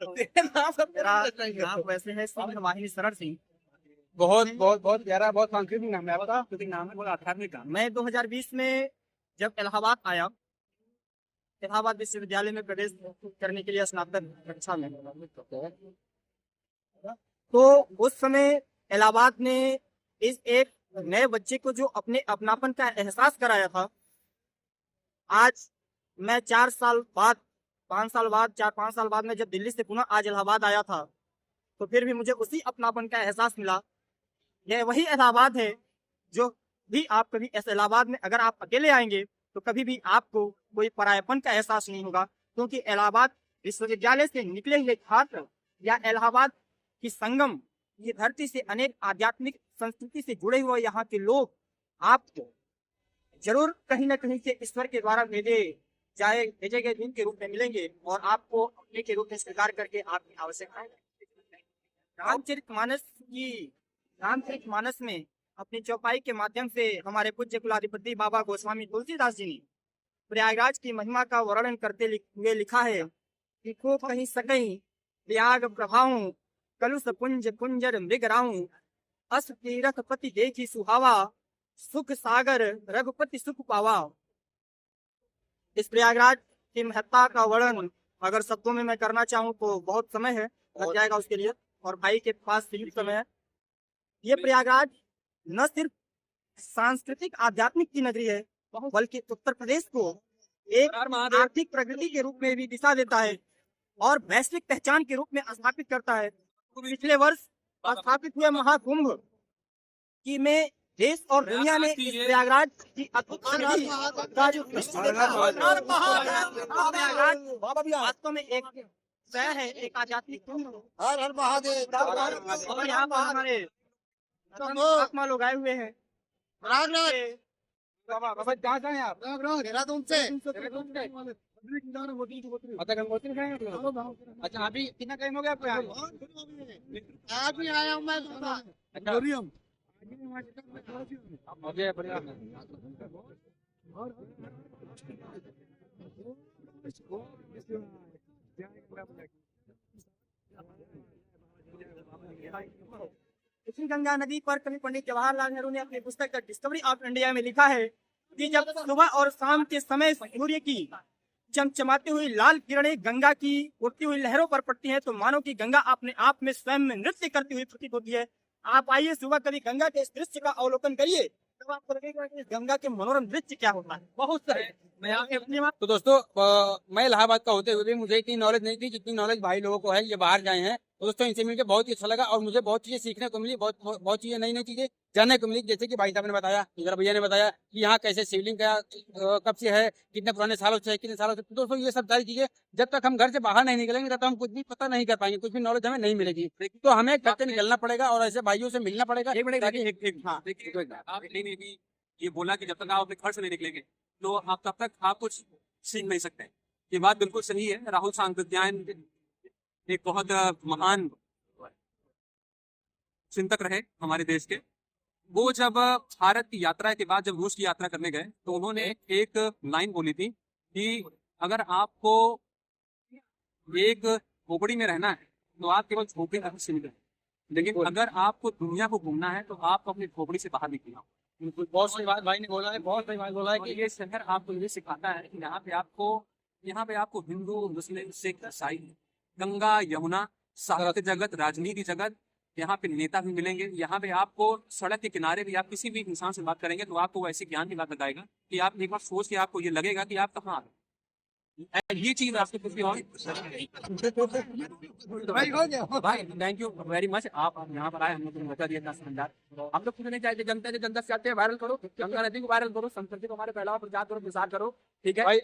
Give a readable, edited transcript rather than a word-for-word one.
मेरा नाम वैसे है सिंह वाहिनी शरण सिंह। बहुत बहुत बहुत प्यारा, बहुत सांस्कृतिक नाम है आपका। सांस्कृतिक नाम है, बहुत आध्यात्मिक नाम है। मैं 2020 में जब इलाहाबाद आया, इलाहाबाद विश्वविद्यालय में प्रवेश करने के लिए स्नातक कक्षा में, तो उस समय इलाहाबाद ने इस एक नए बच्चे को जो अपने अपनापन का एहसास कराया था, आज मैं 4 साल बाद, 5 साल बाद, 4-5 साल बाद में जब दिल्ली से पुनः आज इलाहाबाद आया था, तो फिर भी मुझे उसी अपनापन का एहसास मिला। यह वही इलाहाबाद है जो भी आप कभी इस इलाहाबाद में अगर आप अकेले आएंगे तो कभी भी आपको कोई परायापन का एहसास नहीं होगा, क्योंकि इलाहाबाद विश्वविद्यालय से निकले हुए छात्र या इलाहाबाद की संगम, ये धरती से अनेक आध्यात्मिक संस्कृति से जुड़े हुए यहाँ के लोग आपको जरूर कहीं न कहीं से ईश्वर के द्वारा भेजे गए दिन के रूप में मिलेंगे और आपको अपने के रूप में स्वीकार करके आपकी आवश्यकताएं। रामचरितमानस में अपनी चौपाई के माध्यम से हमारे पूज्य कुलाधिपति बाबा गोस्वामी तुलसीदास जी ने प्रयागराज की महिमा का वर्णन करते हुए लिखा है कि को कहीं सकहीं प्रयाग प्रभाऊं, कलुष पुंज कुंजर मृगराऊं, अस तीरथ पति देखी सुहावा, सुख सागर रघुपति सुख पावा। इस प्रयागराज की महत्ता का वर्णन अगर शब्दों में मैं करना चाहूँ तो बहुत समय है, लग जाएगा उसके लिए, और भाई के पास सीमित समय है। ये प्रयागराज न सिर्फ सांस्कृतिक आध्यात्मिक की नगरी है, बल्कि उत्तर प्रदेश को एक आर्थिक प्रगति के रूप में भी दिशा देता है और वैश्विक पहचान के रूप में स्थापित करता है। पिछले वर्ष स्थापित हुए महाकुंभ की में देश और दुनिया ने इस प्रयागराज की अद्भुत का जो वास्तव में एक शहर है, एक आध्यात्मिक कुंभ। हर हर महादेव। और यहाँ पर हमारे आत्मा लोग आए हुए हैं। बाबा कहाँ से हैं आप? देहरादून से। अच्छा, गंगोत्री से हैं आप लोग? अच्छा, अभी कितना टाइम हो गया आपको यहाँ? आज भी आया हूँ मैं। अच्छा, मुझे बढ़िया इसी गंगा नदी पर कवि पंडित जवाहरलाल नेहरू ने अपनी पुस्तक द डिस्कवरी ऑफ इंडिया में लिखा है कि जब सुबह और शाम के समय सूर्य की चमचमाती हुई लाल किरणें गंगा की उठती हुई लहरों पर पड़ती हैं, तो मानो कि गंगा अपने आप में स्वयं में नृत्य करती हुई प्रतीत होती है। आप आइए सुबह कभी गंगा के इस दृश्य का अवलोकन करिए, तब आपको लगेगा कि इस गंगा के मनोरम दृश्य क्या होता है। बहुत सारे मैं आपके अपनी बात। तो दोस्तों, मैं इलाहाबाद का होते हुए भी मुझे इतनी नॉलेज नहीं थी जितनी नॉलेज भाई लोगों को है, ये बाहर जाए हैं। तो दोस्तों, इनसे मिलकर बहुत ही अच्छा लगा और मुझे बहुत चीजें सीखने को मिली, बहुत चीजें, नई नई चीजें जानने को मिली। जैसे कि भाई साहब ने बताया, इधर भैया ने बताया कि यहाँ कैसे शिवलिंग का कब से है, कितने पुराने सालों से है, कितने सालों से। तो दोस्तों, ये सब सारी चीजें जब तक हम घर से बाहर नहीं निकलेंगे तब तक हम कुछ भी पता नहीं कर पाएंगे, कुछ भी नॉलेज हमें नहीं मिलेगी। तो हमें घर से निकलना पड़ेगा और ऐसे भाइयों से मिलना पड़ेगा। आपने भी ये बोला कि जब तक आप अपने घर से नहीं निकलेंगे तो आप तब तक आप कुछ सीख नहीं सकते। ये बात बिल्कुल सही है। राहुल सांकृत्यायन एक बहुत महान चिंतक रहे हमारे देश के। वो जब भारत की यात्रा के बाद जब रूस की यात्रा करने गए तो उन्होंने एक लाइन बोली थी कि अगर आपको एक झोपड़ी में रहना है तो आप केवल झोपड़ी तक सीमित हैं, लेकिन अगर आपको दुनिया को घूमना है तो आपको अपनी झोपड़ी से बाहर निकलना। बहुत सही बात भाई ने बोला है, बहुत सही बात बोला है कि ये शहर आपको ये सिखाता है कि यहाँ पे आपको हिंदू, मुस्लिम, सिख, ईसाई, गंगा यमुना, साहित्य जगत, राजनीति जगत, यहाँ पे नेता भी मिलेंगे। यहाँ पे आपको सड़क के किनारे भी आप किसी भी इंसान से बात करेंगे तो आपको ऐसे ज्ञान की बात बताएगा कि आप एक बार सोच के आपको ये लगेगा कि आप कहाँ आ गए। ये चीज आपके कुछ भी और भाई थैंक यू वेरी मच। आप यहाँ पर आए, हम लोग मौका दिया था शानदार। हम लोग कुछ नहीं चाहते, जनता से जनता से चाहते हैं वायरल करो, गंगा नदी को वायरल करो, संस्कृति को हमारे फैलाओ, प्रचार करो, प्रसार करो, ठीक है भाई।